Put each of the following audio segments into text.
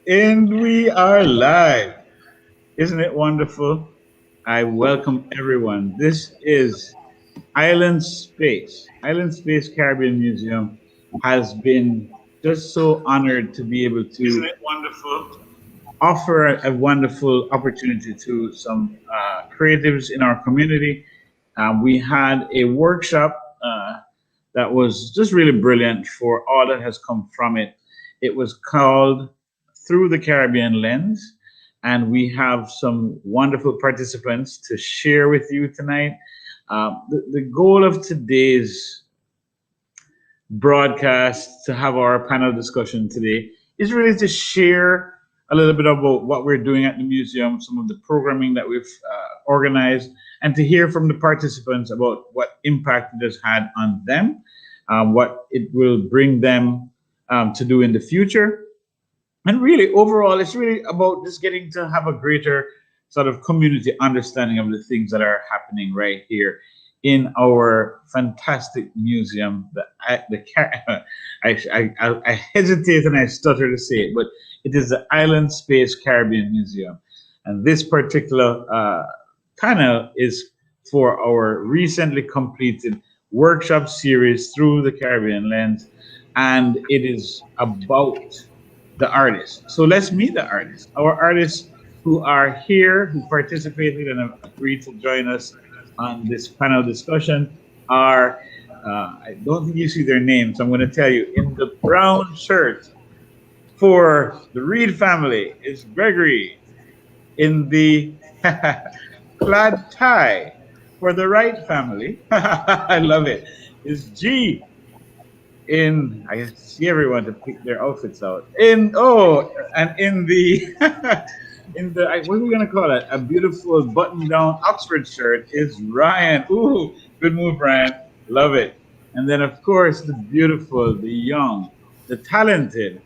And we are live. Isn't it wonderful? I welcome everyone. This is Island Space. Island Space Caribbean Museum has been just so honored to be able Isn't to it wonderful? offer a wonderful opportunity to some creatives in our community. We had a workshop that was just really brilliant for all that has come from it. It was called Through the Caribbean Lens, and we have some wonderful participants to share with you tonight. The goal of today's broadcast to have our panel discussion today is really to share a little bit about what we're doing at the museum, some of the programming that we've organized, and to hear from the participants about what impact it has had on them, what it will bring them to do in the future, and really overall it's really about just getting to have a greater sort of community understanding of the things that are happening right here in our fantastic museum. I hesitate and I stutter to say it, but it is the Island Space Caribbean Museum, and this particular panel is for our recently completed workshop series Through the Caribbean Lens, and it is about the artists. So let's meet the artists. Our artists who are here, who participated and have agreed to join us on this panel discussion are, I don't think you see their names, so I'm going to tell you. In the brown shirt for the Reed family is Gregory. In the plaid tie for the Wright family, I love it, is G. In I see everyone to pick their outfits out. And in the in the what are we gonna call it? A beautiful button-down Oxford shirt is Ryan. Ooh, good move, Ryan. Love it. And then of course the beautiful, the young, the talented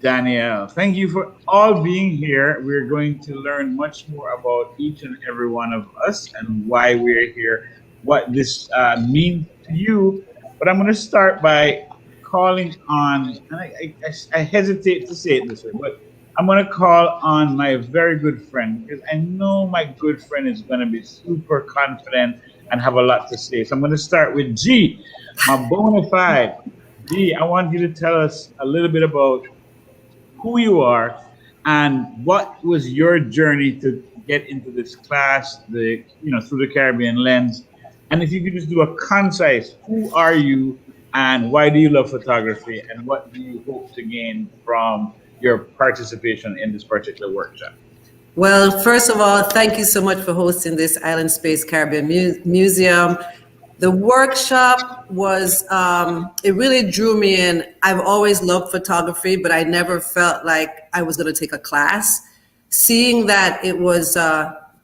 Danielle. Thank you for all being here. We're going to learn much more about each and every one of us and why we're here, what this means to you. But I'm going to start by calling on, and I hesitate to say it this way, but I'm going to call on my very good friend because I know my good friend is going to be super confident and have a lot to say. So I'm going to start with G, my bona fide. G, I want you to tell us a little bit about who you are and what was your journey to get into this class, the through the Caribbean lens. And if you could just do a concise, who are you and why do you love photography and what do you hope to gain from your participation in this particular workshop? Well, first of all, thank you so much for hosting this Island Space Caribbean Museum. The workshop was, it really drew me in. I've always loved photography, but I never felt like I was going to take a class. Seeing that it was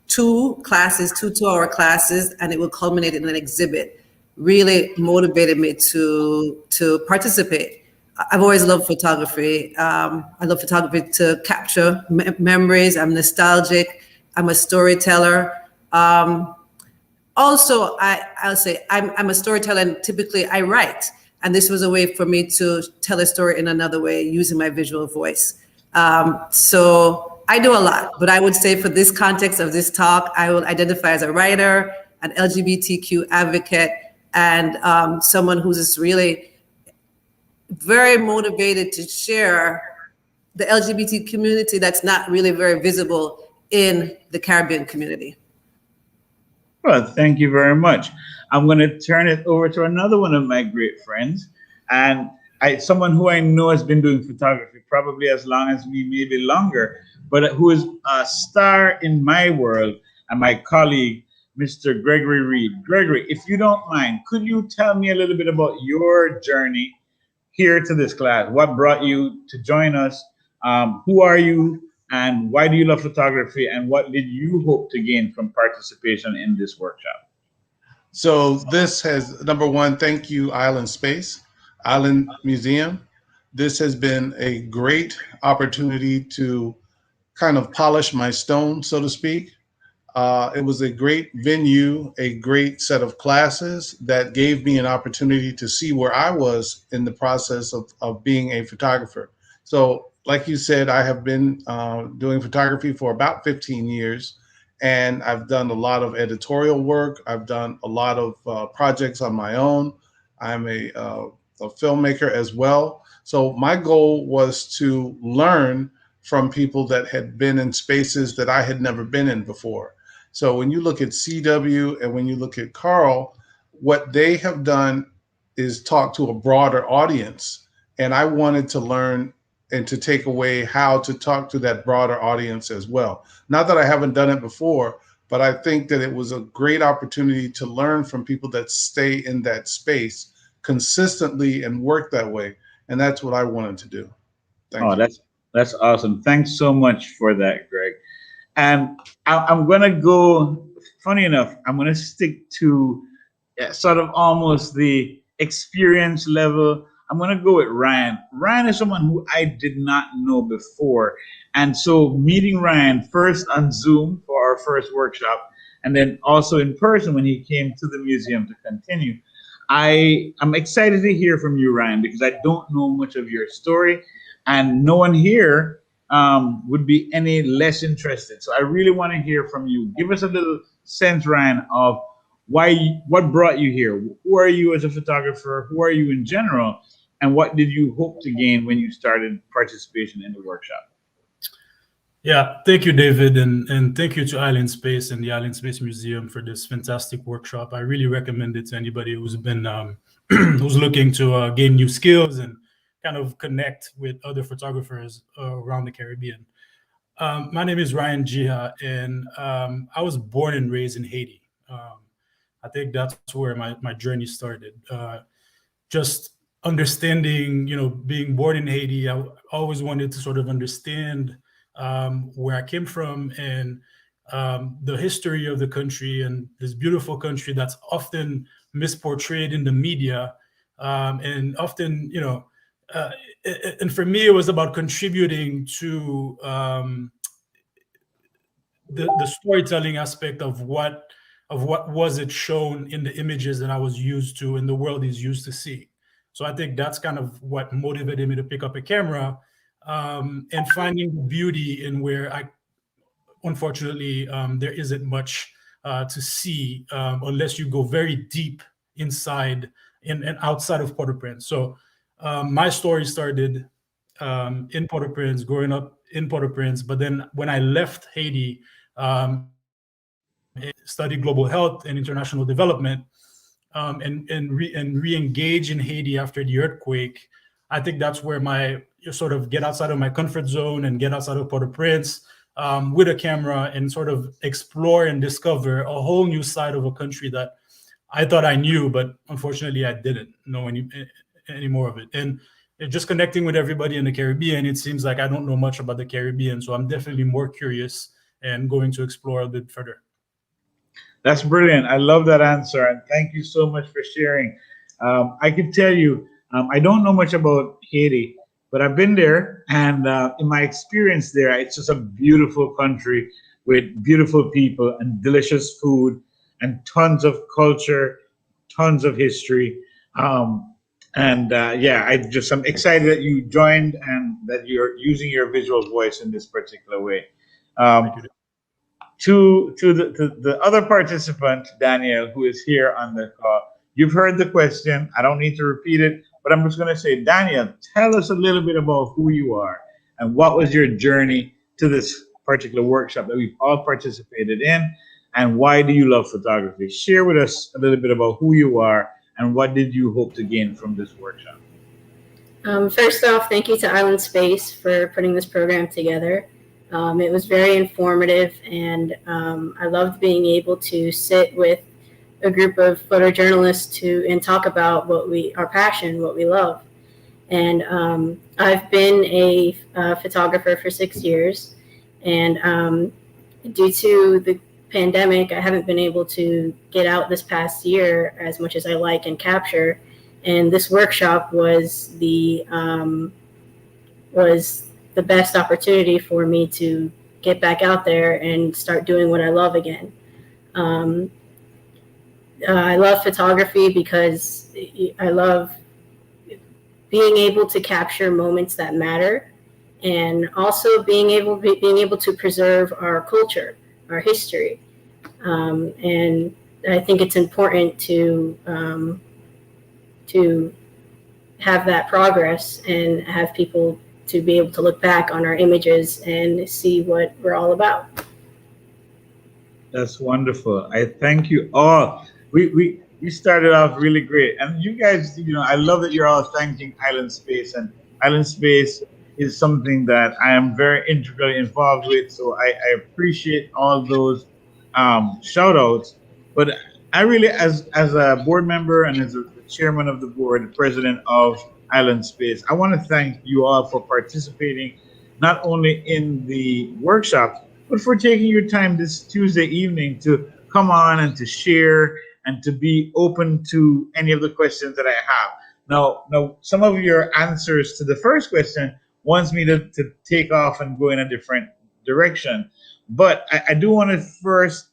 two classes, 2 2-hour classes, and it will culminate in an exhibit really motivated me to participate. I've always loved photography. I love photography to capture memories. I'm nostalgic. I'm a storyteller. Also, I'll say I'm a storyteller, and typically I write. And this was a way for me to tell a story in another way using my visual voice. So I do a lot, but I would say for this context of this talk, I will identify as a writer, an LGBTQ advocate, and someone who's just really very motivated to share the LGBT community that's not really very visible in the Caribbean community. Well, thank you very much. I'm going to turn it over to another one of my great friends, and someone who I know has been doing photography probably as long as me, maybe longer, but who is a star in my world, and my colleague, Mr. Gregory Reed. Gregory, if you don't mind, could you tell me a little bit about your journey here to this class? What brought you to join us? Who are you? And why do you love photography? And what did you hope to gain from participation in this workshop? So this has, number one, thank you, Island Space, Island Museum. This has been a great opportunity to kind of polish my stone, so to speak. It was a great venue, a great set of classes that gave me an opportunity to see where I was in the process of being a photographer. So like you said, I have been doing photography for about 15 years, and I've done a lot of editorial work. I've done a lot of projects on my own. I'm a filmmaker as well. So my goal was to learn from people that had been in spaces that I had never been in before. So when you look at CW and when you look at Carl, what they have done is talk to a broader audience. And I wanted to learn and to take away how to talk to that broader audience as well. Not that I haven't done it before, but I think that it was a great opportunity to learn from people that stay in that space consistently and work that way. And that's what I wanted to do. Thank Oh, you. that's awesome. Thanks so much for that, Greg. And I'm gonna go. Funny enough, I'm gonna stick to sort of almost the experience level. I'm gonna go with Ryan. Ryan is someone who I did not know before, and so meeting Ryan first on Zoom for our first workshop, and then also in person when he came to the museum to continue. I'm excited to hear from you, Ryan, because I don't know much of your story, and no one here would be any less interested. So I really want to hear from you. Give us a little sense, Ryan, of what brought you here. Who are you as a photographer? Who are you in general? And what did you hope to gain when you started participation in the workshop? Yeah, thank you, David, and thank you to Island Space and the Island Space Museum for this fantastic workshop. I really recommend it to anybody who's been who's looking to gain new skills and kind of connect with other photographers around the Caribbean. My name is Ryan Jiha, and I was born and raised in Haiti. I think that's where my journey started. Just understanding, being born in Haiti, I always wanted to sort of understand where I came from and the history of the country and this beautiful country that's often misportrayed in the media and often, and for me, it was about contributing to the storytelling aspect of what was it shown in the images that I was used to and the world is used to see. So I think that's kind of what motivated me to pick up a camera and finding the beauty in where unfortunately, there isn't much to see unless you go very deep inside and outside of Port-au-Prince. So my story started in Port-au-Prince, growing up in Port-au-Prince. But then when I left Haiti, studied global health and international development, and re-engage in Haiti after the earthquake, I think that's where you sort of get outside of my comfort zone and get outside of Port-au-Prince with a camera and sort of explore and discover a whole new side of a country that I thought I knew, but unfortunately I didn't know any more of it. And just connecting with everybody in the Caribbean, it seems like I don't know much about the Caribbean, so I'm definitely more curious and going to explore a bit further. That's brilliant. I love that answer, and thank you so much for sharing. I can tell you, I don't know much about Haiti, but I've been there, and in my experience there, it's just a beautiful country with beautiful people and delicious food and tons of culture, tons of history. Yeah, I'm excited that you joined and that you're using your visual voice in this particular way. Thank you. To the other participant, Danielle, who is here on the call, you've heard the question. I don't need to repeat it, but I'm just going to say, Danielle, tell us a little bit about who you are and what was your journey to this particular workshop that we've all participated in, and why do you love photography? Share with us a little bit about who you are and what did you hope to gain from this workshop? First off, thank you to Island Space for putting this program together. It was very informative, and I loved being able to sit with a group of photojournalists and talk about our passion, what we love. And I've been a photographer for 6 years, and due to the pandemic, I haven't been able to get out this past year as much as I like and capture. And this workshop was the best opportunity for me to get back out there and start doing what I love again. I love photography because I love being able to capture moments that matter and also being able to preserve our culture, our history. And I think it's important to have that progress and have people to be able to look back on our images and see what we're all about. That's wonderful. I thank you all. We started off really great, and you guys, I love that you're all thanking Island Space, and Island Space is something that I am very integrally involved with. So I appreciate all those shout outs. But I really, as a board member and as the chairman of the board, the president of Island Space, I want to thank you all for participating, not only in the workshop, but for taking your time this Tuesday evening to come on and to share and to be open to any of the questions that I have. Now, some of your answers to the first question wants me to take off and go in a different direction. But I do want to first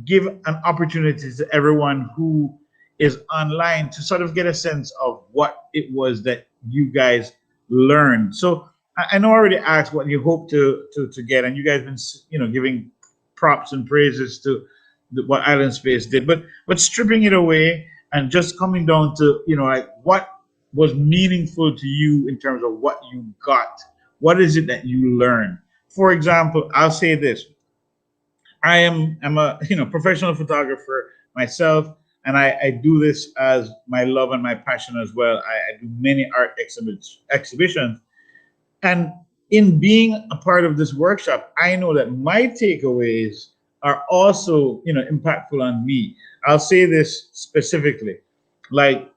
give an opportunity to everyone who is online to sort of get a sense of what it was that you guys learned. So I know I already asked what you hope to get, and you guys been giving props and praises to what Island Space did, but stripping it away and just coming down to like what was meaningful to you in terms of what you got. What is it that you learned? For example, I'll say this: I'm a professional photographer myself, and I do this as my love and my passion as well. I do many art exhibitions. And in being a part of this workshop, I know that my takeaways are also, impactful on me. I'll say this specifically, like,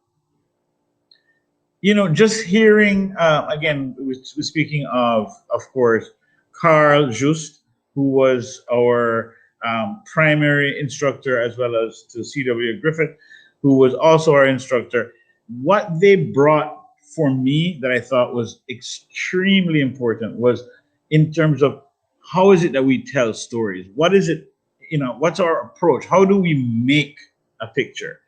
just hearing, again, we're speaking of course, Carl Juste, who was our primary instructor, as well as to CW Griffin, who was also our instructor. What they brought for me that I thought was extremely important was in terms of how is it that we tell stories? What is it, what's our approach? How do we make a picture?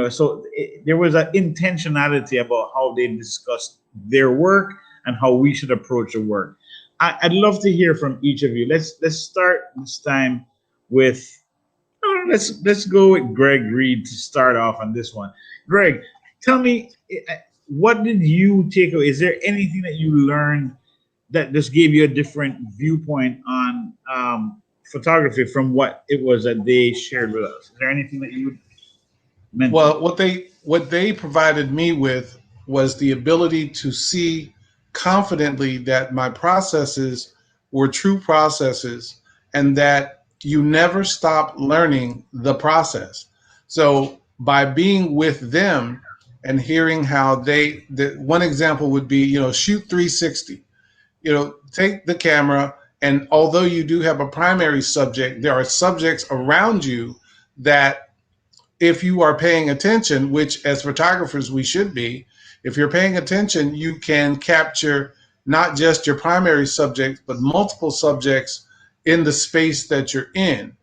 So there was an intentionality about how they discussed their work and how we should approach the work. I'd love to hear from each of you. Let's start this time with, let's go with Greg Reed to start off on this one. Greg, tell me, what did you take away? Is there anything that you learned that just gave you a different viewpoint on photography from what it was that they shared with us? Is there anything that you mentioned? Well, what they provided me with was the ability to see confidently that my processes were true processes and that you never stop learning the process. So by being with them and hearing how one example would be, shoot 360, take the camera, and although you do have a primary subject, there are subjects around you that if you are paying attention, which as photographers we should be, if you're paying attention, you can capture not just your primary subject, but multiple subjects in the space that you're in.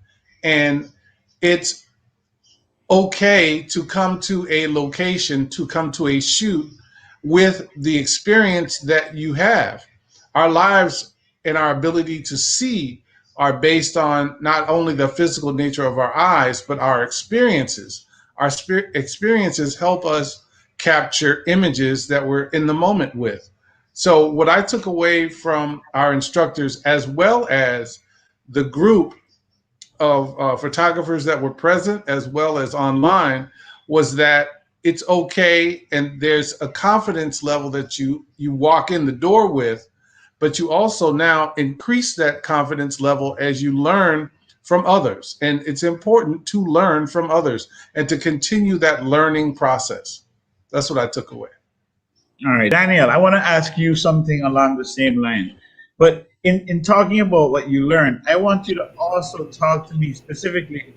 And it's okay to come to a location, to come to a shoot with the experience that you have. Our lives and our ability to see are based on not only the physical nature of our eyes, but our experiences. Our experiences help us capture images that we're in the moment with. So what I took away from our instructors, as well as the group of photographers that were present, as well as online, was that it's okay, and there's a confidence level that you walk in the door with, but you also now increase that confidence level as you learn from others. And it's important to learn from others and to continue that learning process. That's what I took away. All right, Danielle, I want to ask you something along the same line. But in talking about what you learned, I want you to also talk to me specifically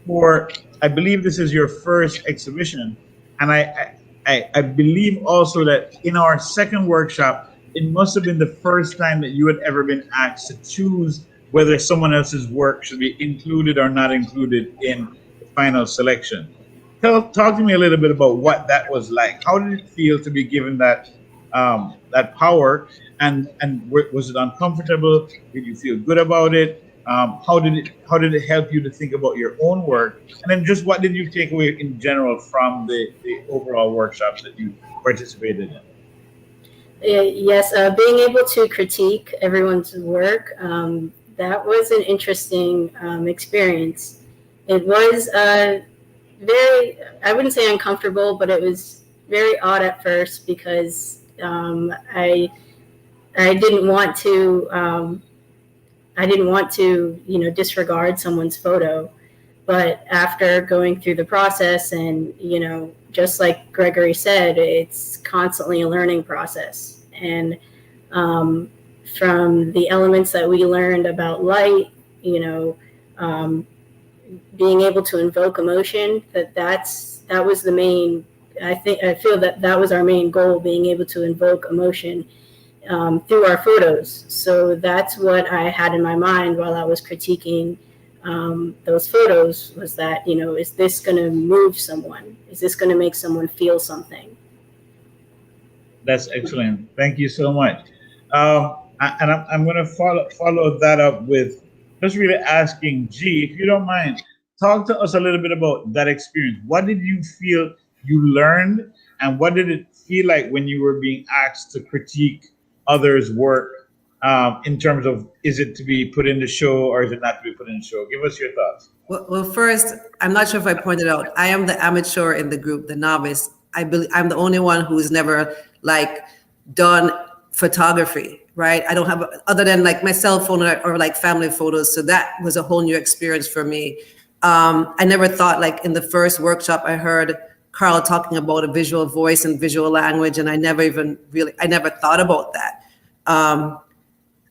for, I believe this is your first exhibition. And I believe also that in our second workshop, it must have been the first time that you had ever been asked to choose whether someone else's work should be included or not included in the final selection. Talk to me a little bit about what that was like. How did it feel to be given that that power, and was it uncomfortable? Did you feel good about it? How did it help you to think about your own work? And then just what did you take away in general from the overall workshops that you participated in? Yes, being able to critique everyone's work, that was an interesting experience. It was very, I wouldn't say uncomfortable, but it was very odd at first because I didn't want to disregard someone's photo. But after going through the process and, just like Gregory said, it's constantly a learning process. And from the elements that we learned about light, being able to invoke emotion, that was the main, I feel that was our main goal, being able to invoke emotion through our photos. So that's what I had in my mind while I was critiquing those photos, was that, is this going to move someone? Is this going to make someone feel something? That's excellent. Thank you so much. And I'm going to follow that up with just really asking G, if you don't mind, talk to us a little bit about that experience. What did you feel you learned, and what did it feel like when you were being asked to critique others' work, in terms of, is it to be put in the show or is it not to be put in the show? Give us your thoughts. Well, first, I'm not sure if I pointed out, I am the amateur in the group, the novice. I believe I'm the only one who's never done photography, right? I don't have, other than my cell phone or family photos. So that was a whole new experience for me. I never thought, in the first workshop, I heard Carl talking about a visual voice and visual language, and I never thought about that.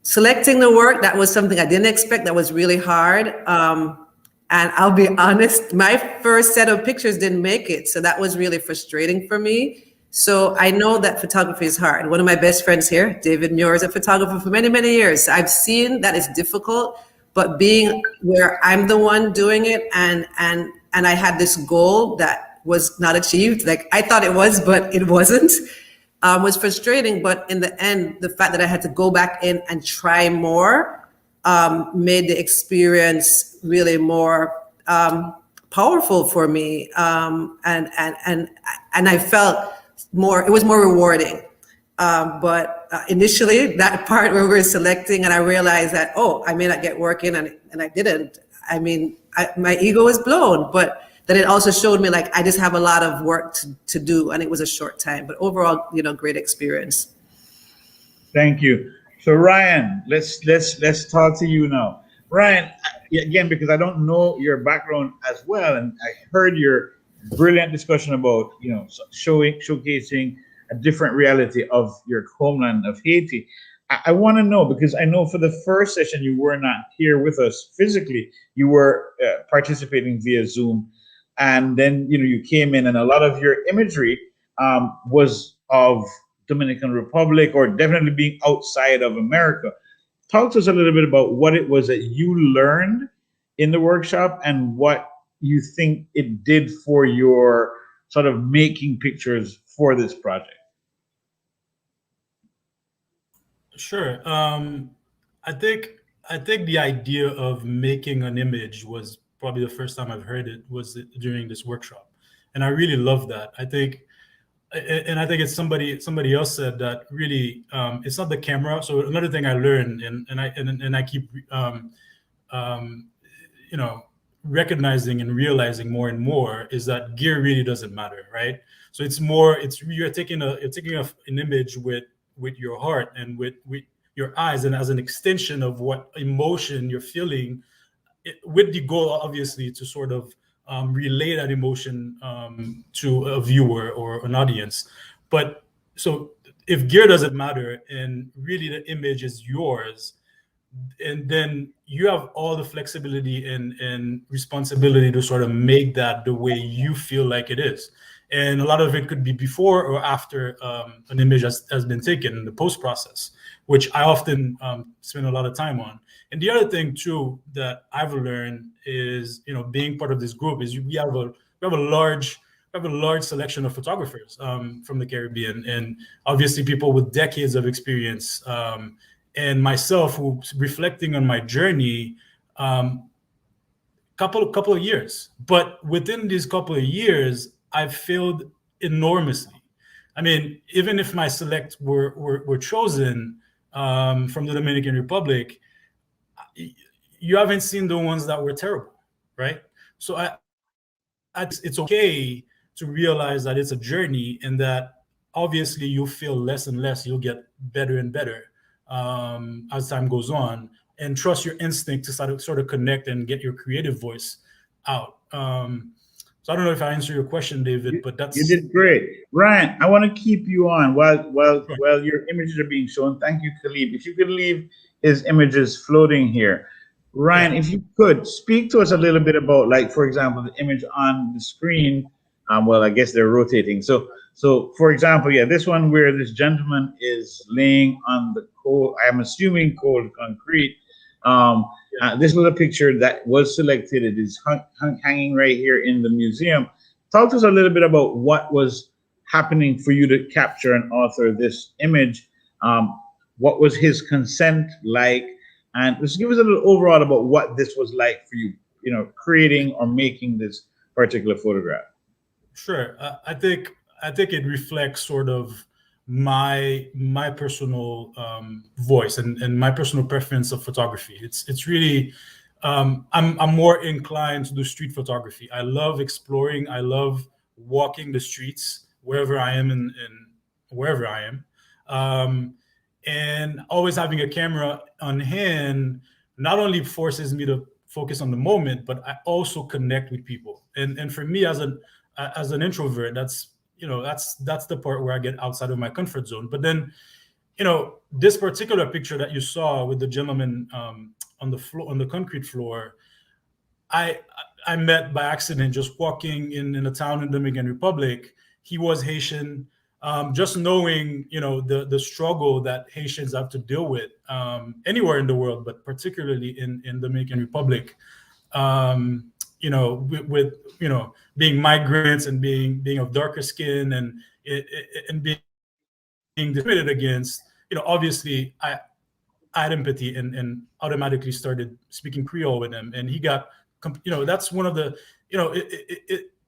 Selecting the work, that was something I didn't expect. That was really hard. And I'll be honest, my first set of pictures didn't make it. So that was really frustrating for me. So I know that photography is hard. One of my best friends here, David Muir, is a photographer for many, many years. I've seen that it's difficult, but being where I'm the one doing it, and I had this goal that was not achieved. I thought it was, but it wasn't. Was frustrating, but in the end, the fact that I had to go back in and try more made the experience really more powerful for me, and I felt more. It was more rewarding. But initially, that part where we're selecting, and I realized that, I may not get work in, and I didn't. I mean, my ego was blown, but that it also showed me I just have a lot of work to do, and it was a short time. But overall, great experience. Thank you. So Ryan, let's talk to you now. Ryan, again, because I don't know your background as well, and I heard your brilliant discussion about showcasing a different reality of your homeland of Haiti. I want to know, because I know for the first session you were not here with us physically. You were participating via Zoom. And then, you came in, and a lot of your imagery was of Dominican Republic, or definitely being outside of America. Talk to us a little bit about what it was that you learned in the workshop, and what you think it did for your sort of making pictures for this project. Sure. I think the idea of making an image was probably the first time I've heard it, was during this workshop, and I really love that. I think it's somebody else said that really, it's not the camera. So another thing I learned, and I keep recognizing and realizing more and more, is that gear really doesn't matter, right? So you're taking an image with your heart and with your eyes, and as an extension of what emotion you're feeling, with the goal, obviously, to sort of relay that emotion to a viewer or an audience. But so if gear doesn't matter, and really the image is yours, and then you have all the flexibility and responsibility to sort of make that the way you feel like it is. And a lot of it could be before or after an image has been taken in the post process, which I often spend a lot of time on. And the other thing too that I've learned is, being part of this group, is we have a large have a large selection of photographers from the Caribbean, and obviously people with decades of experience, and myself, who reflecting on my journey, couple of years. But within these couple of years, I've failed enormously. I mean, even if my select were chosen from the Dominican Republic, you haven't seen the ones that were terrible, right? So it's okay to realize that it's a journey, and that obviously you feel less and less, you'll get better and better as time goes on, and trust your instinct to sort of connect and get your creative voice out. So I don't know if I answered your question, David, but that's... You did great. Ryan, I want to keep you on while your images are being shown. Thank you, Khalid. If you could leave his images floating here. Ryan, if you could speak to us a little bit about, like, for example, the image on the screen. Well, I guess they're rotating. So for example, this one where this gentleman is laying on the cold, I'm assuming cold concrete. This was a picture that was selected. It is hanging right here in the museum. Talk to us a little bit about what was happening for you to capture and author this image. What was his consent like? And just give us a little overall about what this was like for you, creating or making this particular photograph. Sure. I think it reflects sort of my personal voice and my personal preference of photography. It's really I'm more inclined to do street photography. I love exploring. I love walking the streets wherever I am and wherever I am. And always having a camera on hand not only forces me to focus on the moment, but I also connect with people. And for me as an introvert, that's the part where I get outside of my comfort zone. But then, this particular picture that you saw with the gentleman on the floor, on the concrete floor, I met by accident just walking in a town in the Dominican Republic. He was Haitian. Just knowing, the struggle that Haitians have to deal with anywhere in the world, but particularly in the Dominican Republic, with being migrants and being of darker skin and being discriminated against, obviously I had empathy and automatically started speaking Creole with him, and he got, that's one of the,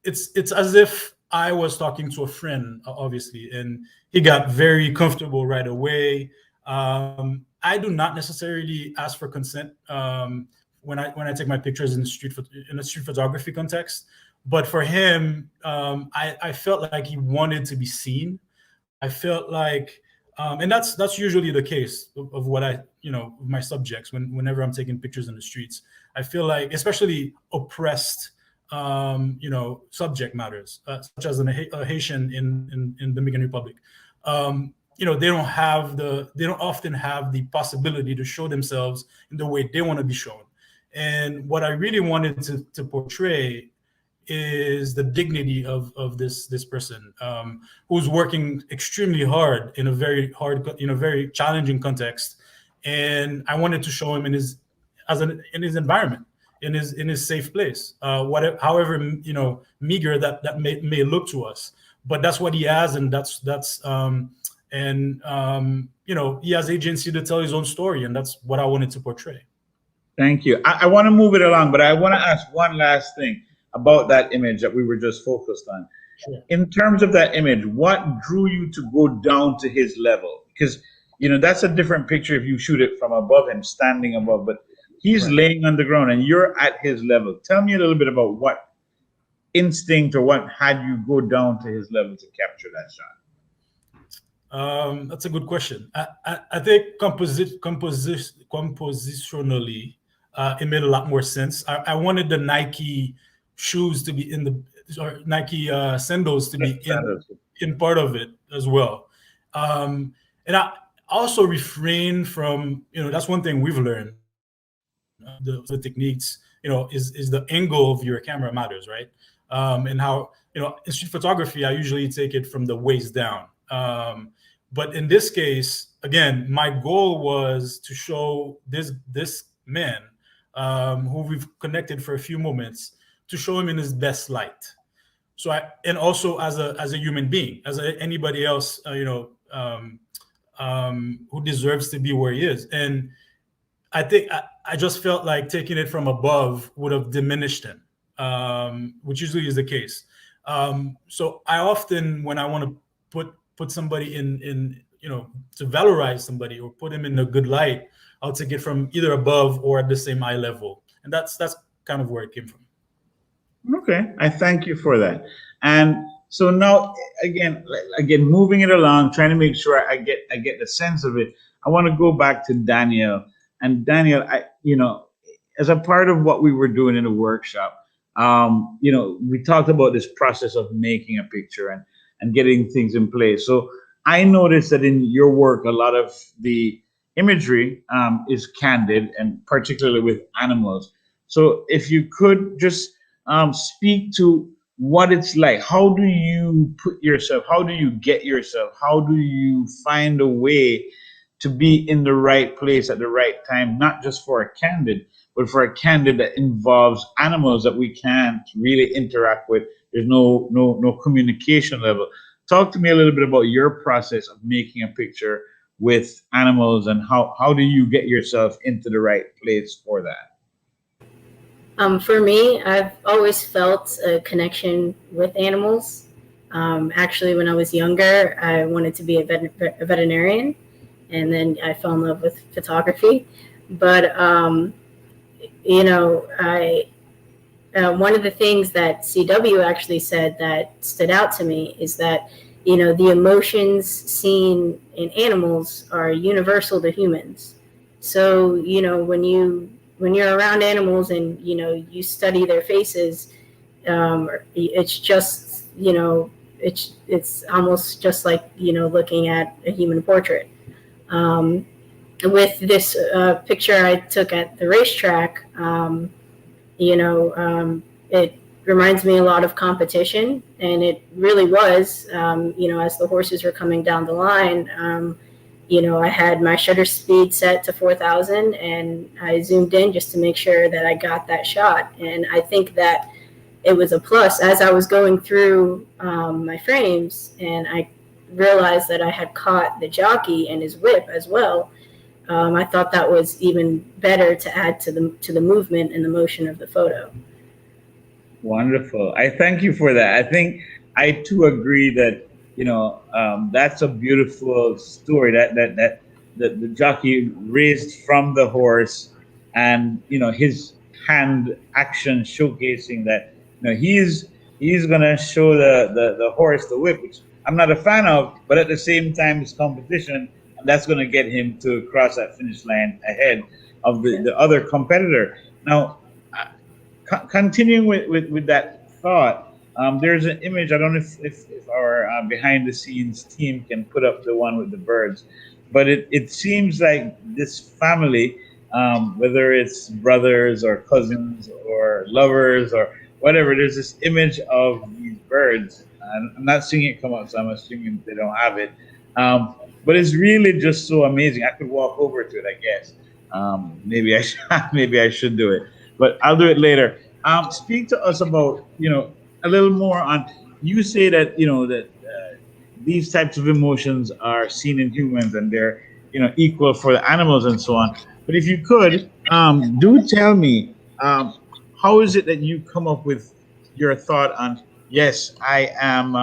it's as if I was talking to a friend, obviously, and he got very comfortable right away. I do not necessarily ask for consent when I take my pictures in a street photography context, but for him, I felt like he wanted to be seen. I felt like, and that's usually the case of what I, of my subjects whenever I'm taking pictures in the streets. I feel like, especially oppressed subject matters, such as a Haitian in the Dominican Republic. They don't often have the possibility to show themselves in the way they want to be shown. And what I really wanted to portray is the dignity of this person who's working extremely hard in a very challenging context. And I wanted to show him in his environment, in his safe place, however meager that may look to us, but that's what he has, and he has agency to tell his own story, and that's what I wanted to portray. Thank you. I want to move it along, but I want to ask one last thing about that image that we were just focused on. Sure. In terms of that image, what drew you to go down to his level? Because that's a different picture if you shoot it from above him, standing above, but he's right. laying on the ground and you're at his level. Tell me a little bit about what instinct or what had you go down to his level to capture that shot? That's a good question. I think compositionally, it made a lot more sense. I wanted the Nike shoes to be Nike sandals to be in part of it as well. And I also refrain from, that's one thing we've learned. The techniques, is the angle of your camera matters, right? And how, in street photography, I usually take it from the waist down. But in this case, again, my goal was to show this man who we've connected for a few moments, to show him in his best light. and also as a human being, as anybody else, who deserves to be where he is. And I think I just felt like taking it from above would have diminished him, which usually is the case. So I often, when I want to put somebody in to valorize somebody or put him in a good light, I'll take it from either above or at the same eye level, and that's kind of where it came from. Okay, I thank you for that. And so now, again, moving it along, trying to make sure I get the sense of it. I want to go back to Danielle. And Danielle, as a part of what we were doing in the workshop, we talked about this process of making a picture and getting things in place. So I noticed that in your work, a lot of the imagery is candid, and particularly with animals. So if you could just speak to what it's like. How do you put yourself? How do you get yourself? How do you find a way to be in the right place at the right time, not just for a candid, but for a candid that involves animals that we can't really interact with? There's no communication level. Talk to me a little bit about your process of making a picture with animals, and how do you get yourself into the right place for that? For me, I've always felt a connection with animals. Actually, when I was younger, I wanted to be a veterinarian, and then I fell in love with photography. But, one of the things that CW actually said that stood out to me is that, the emotions seen in animals are universal to humans. So, when you're around animals and you study their faces, it's just it's almost just like looking at a human portrait. With this picture I took at the racetrack, it reminds me a lot of competition, and it really was. As the horses were coming down the line. I had my shutter speed set to 4,000, and I zoomed in just to make sure that I got that shot. And I think that it was a plus as I was going through my frames, and I realized that I had caught the jockey and his whip as well. I thought that was even better to add to the movement and the motion of the photo. Wonderful. I thank you for that. I think I too agree that that's a beautiful story that the jockey raised from the horse, and his hand action showcasing that he's gonna show the horse the whip, which I'm not a fan of, but at the same time it's competition, and that's gonna get him to cross that finish line ahead of the other competitor. Now, continuing with that thought. There's an image. I don't know if our behind the scenes team can put up the one with the birds, but it seems like this family, whether it's brothers or cousins or lovers or whatever, there's this image of these birds. I'm not seeing it come up, so I'm assuming they don't have it. But it's really just so amazing. I could walk over to it, I guess. Maybe I should do it, but I'll do it later. Speak to us about a little more on. You say that that these types of emotions are seen in humans, and they're equal for the animals and so on. But if you could, do tell me, how is it that you come up with your thought on, yes, I am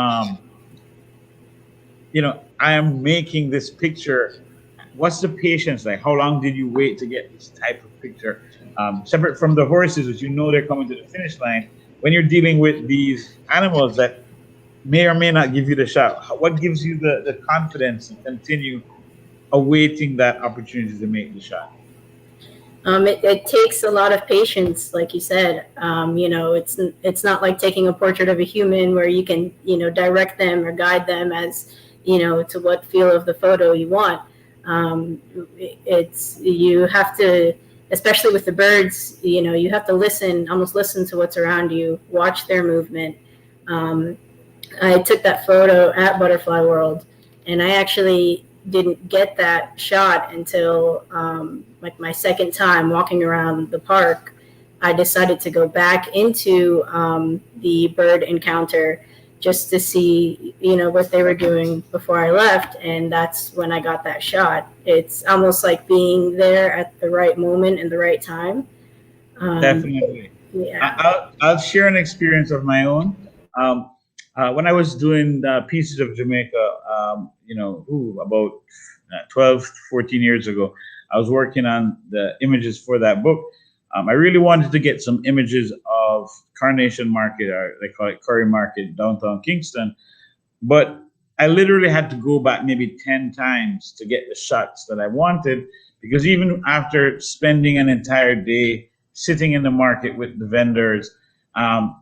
I am making this picture. What's the patience like? How long did you wait to get this type of picture? Separate from the horses, which they're coming to the finish line. When you're dealing with these animals that may or may not give you the shot, what gives you the confidence to continue awaiting that opportunity to make the shot? It takes a lot of patience, like you said. It's not like taking a portrait of a human where you can direct them or guide them as to what feel of the photo you want. You have to, especially with the birds, you have to almost listen to what's around you, watch their movement. I took that photo at Butterfly World, and I actually didn't get that shot until like my second time walking around the park. I decided to go back into the bird encounter just to see, what they were doing before I left. And that's when I got that shot. It's almost like being there at the right moment and the right time. Definitely. Yeah. I'll share an experience of my own. Um, when I was doing Pieces of Jamaica, about 12, 14 years ago, I was working on the images for that book. I really wanted to get some images of Carnation Market, or they call it Curry Market, downtown Kingston. But I literally had to go back maybe 10 times to get the shots that I wanted, because even after spending an entire day sitting in the market with the vendors,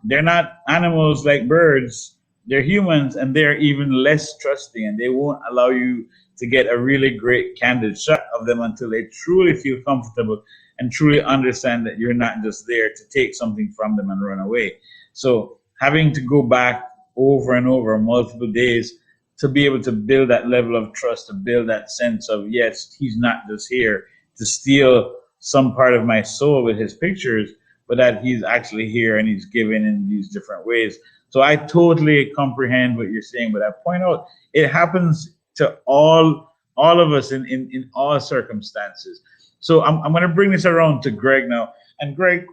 they're not animals like birds. They're humans, and they're even less trusting, and they won't allow you to get a really great candid shot of them until they truly feel comfortable and truly understand that you're not just there to take something from them and run away. So having to go back over and over multiple days to be able to build that level of trust, to build that sense of, yes, he's not just here to steal some part of my soul with his pictures, but that he's actually here and he's given in these different ways. So I totally comprehend what you're saying, but I point out it happens to all of us in all circumstances. So I'm going to bring this around to Greg now. And Greg,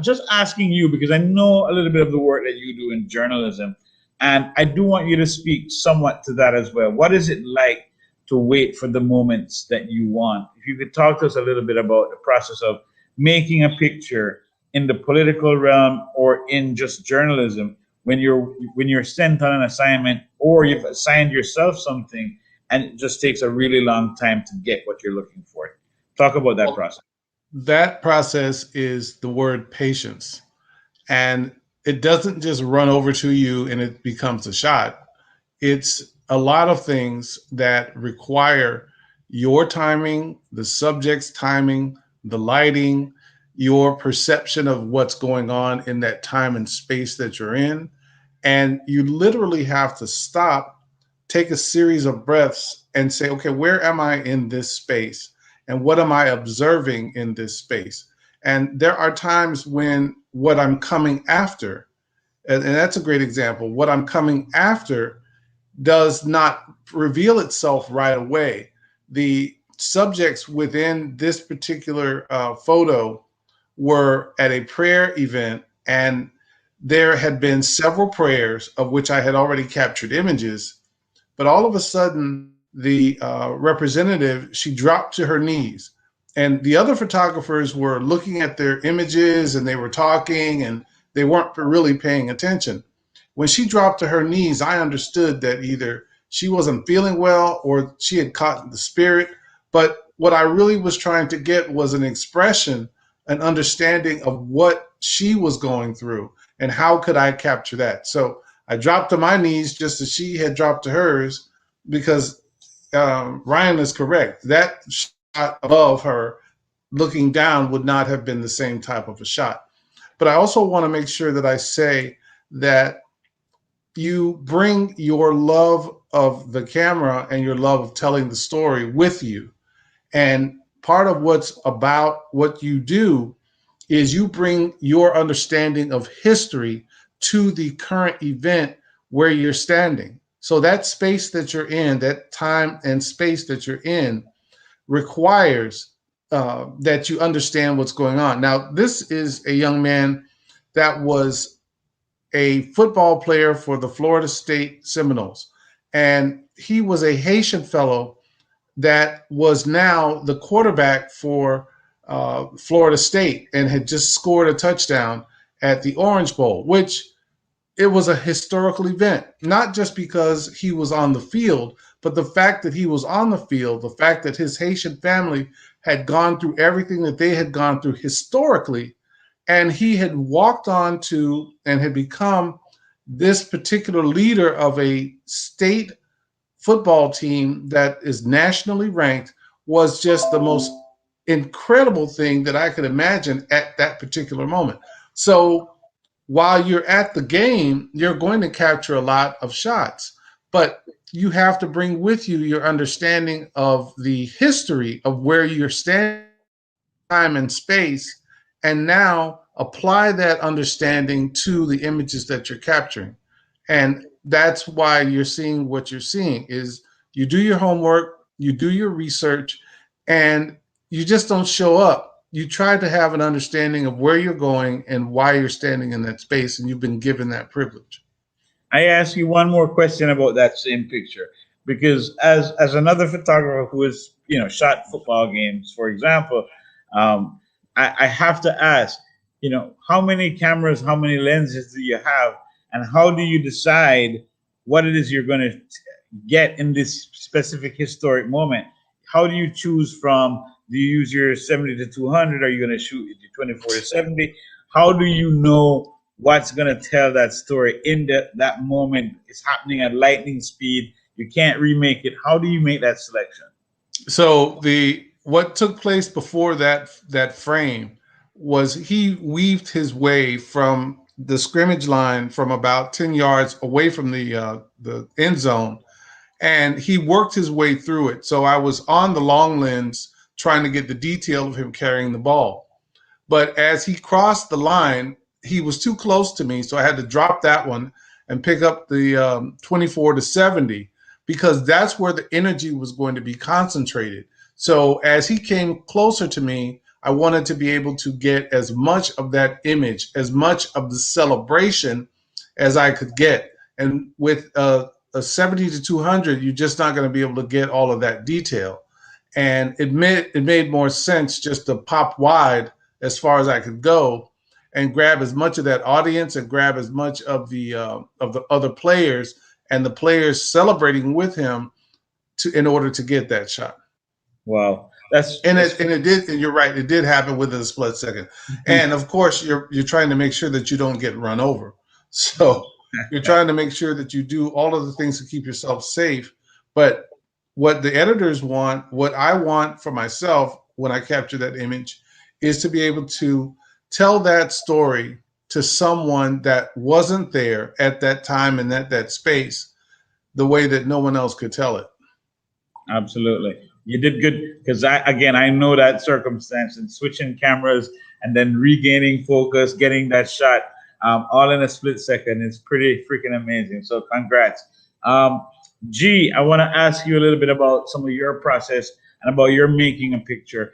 just asking you, because I know a little bit of the work that you do in journalism, and I do want you to speak somewhat to that as well. What is it like to wait for the moments that you want? If you could talk to us a little bit about the process of making a picture in the political realm or in just journalism, when you're sent on an assignment or you've assigned yourself something and it just takes a really long time to get what you're looking for. Talk about that process. That process is the word patience. And it doesn't just run over to you and it becomes a shot. It's a lot of things that require your timing, the subject's timing, the lighting, your perception of what's going on in that time and space that you're in. And you literally have to stop, take a series of breaths and say, okay, where am I in this space? And what am I observing in this space? And there are times when what I'm coming after, and that's a great example, what I'm coming after does not reveal itself right away. The subjects within this particular photo were at a prayer event, and there had been several prayers of which I had already captured images, but all of a sudden the representative, she dropped to her knees, and the other photographers were looking at their images and they were talking and they weren't really paying attention. When she dropped to her knees, I understood that either she wasn't feeling well or she had caught the spirit. But what I really was trying to get was an expression, an understanding of what she was going through and how could I capture that. So I dropped to my knees just as she had dropped to hers, because Ryan is correct. That shot above her looking down would not have been the same type of a shot. But I also want to make sure that I say that you bring your love of the camera and your love of telling the story with you. And part of what's about what you do is you bring your understanding of history to the current event where you're standing. So that space that you're in, that time and space that you're in, requires that you understand what's going on. Now, this is a young man that was a football player for the Florida State Seminoles. And he was a Haitian fellow that was now the quarterback for Florida State and had just scored a touchdown at the Orange Bowl, which it was a historical event, not just because he was on the field, but the fact that he was on the field, the fact that his Haitian family had gone through everything that they had gone through historically, and he had walked on to and had become this particular leader of a state football team that is nationally ranked, was just the most incredible thing that I could imagine at that particular moment. So while you're at the game, you're going to capture a lot of shots, but you have to bring with you your understanding of the history of where you're standing, time and space, and now apply that understanding to the images that you're capturing. And that's why you're seeing what you're seeing is you do your homework, you do your research, and you just don't show up. You try to have an understanding of where you're going and why you're standing in that space, and you've been given that privilege. I ask you one more question about that same picture, because as another photographer who has shot football games, for example, I have to ask, how many cameras, how many lenses do you have, and how do you decide what it is you're going to get in this specific historic moment? How do you choose from? Do you use your 70 to 200? Are you going to shoot your 24 to 70? How do you know what's going to tell that story in that moment? It's happening at lightning speed. You can't remake it. How do you make that selection? So what took place before that frame was he weaved his way from the scrimmage line from about 10 yards away from the end zone, and he worked his way through it. So I was on the long lens trying to get the detail of him carrying the ball. But as he crossed the line, he was too close to me, so I had to drop that one and pick up the 24 to 70, because that's where the energy was going to be concentrated. So as he came closer to me, I wanted to be able to get as much of that image, as much of the celebration as I could get. And with a 70 to 200, you're just not going to be able to get all of that detail. And it made more sense just to pop wide as far as I could go and grab as much of that audience and grab as much of the other players and the players celebrating with him in order to get that shot. Wow. It did, and you're right, it did happen within a split second. Mm-hmm. And of course, you're trying to make sure that you don't get run over. So you're trying to make sure that you do all of the things to keep yourself safe. But what the editors want, what I want for myself when I capture that image, is to be able to tell that story to someone that wasn't there at that time and that space, the way that no one else could tell it. Absolutely. You did good, because I know that circumstance, and switching cameras and then regaining focus, getting that shot all in a split second is pretty freaking amazing. So congrats. G, I want to ask you a little bit about some of your process and about your making a picture,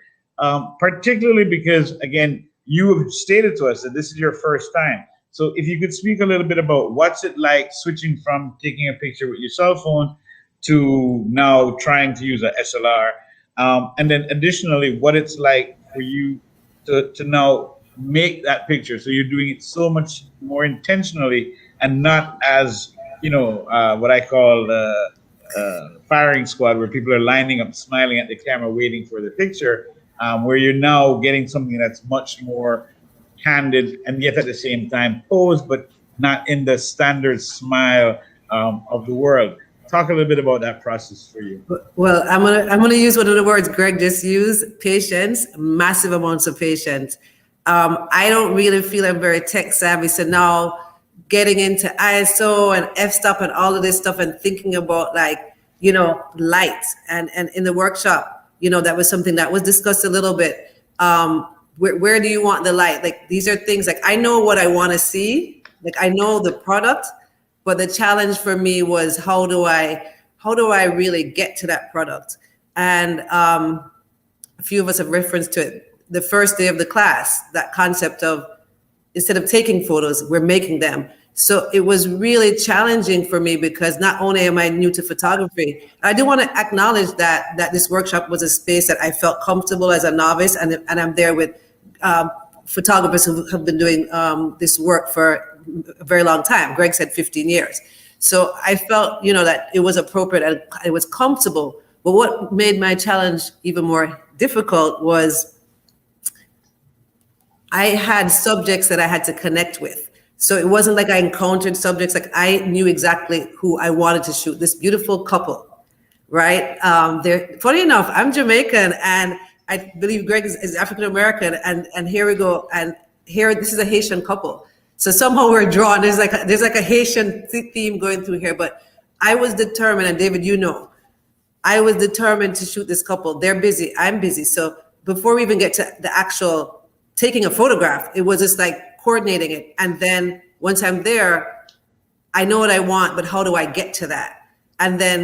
particularly because, again, you have stated to us that this is your first time. So if you could speak a little bit about what's it like switching from taking a picture with your cell phone to now trying to use an SLR, and then additionally, what it's like for you to now make that picture. So you're doing it so much more intentionally and not as, what I call firing squad, where people are lining up, smiling at the camera, waiting for the picture, where you're now getting something that's much more candid and yet at the same time posed, but not in the standard smile of the world. Talk a little bit about that process for you. Well, I'm gonna use one of the words Greg just used: patience, massive amounts of patience. I don't really feel I'm very tech savvy, so now getting into ISO and f-stop and all of this stuff and thinking about light and in the workshop, that was something that was discussed a little bit. Where do you want the light? Like, these are things like, I know what I want to see, like I know the product. But the challenge for me was how do I really get to that product? And a few of us have referenced to it. The first day of the class, that concept of instead of taking photos, we're making them. So it was really challenging for me because not only am I new to photography, I do want to acknowledge that this workshop was a space that I felt comfortable as a novice, and I'm there with photographers who have been doing this work for a very long time. Greg said 15 years. So I felt, that it was appropriate and it was comfortable. But what made my challenge even more difficult was I had subjects that I had to connect with. So it wasn't like I encountered subjects, like I knew exactly who I wanted to shoot. This beautiful couple, right? Funny enough, I'm Jamaican and I believe Greg is African American, and here we go. And here, this is a Haitian couple. So somehow we're drawn. There's like a Haitian theme going through here. But I was determined, and David, I was determined to shoot this couple. They're busy. I'm busy. So before we even get to the actual taking a photograph. It was just like coordinating it. And then once I'm there, I know what I want, but how do I get to that? And then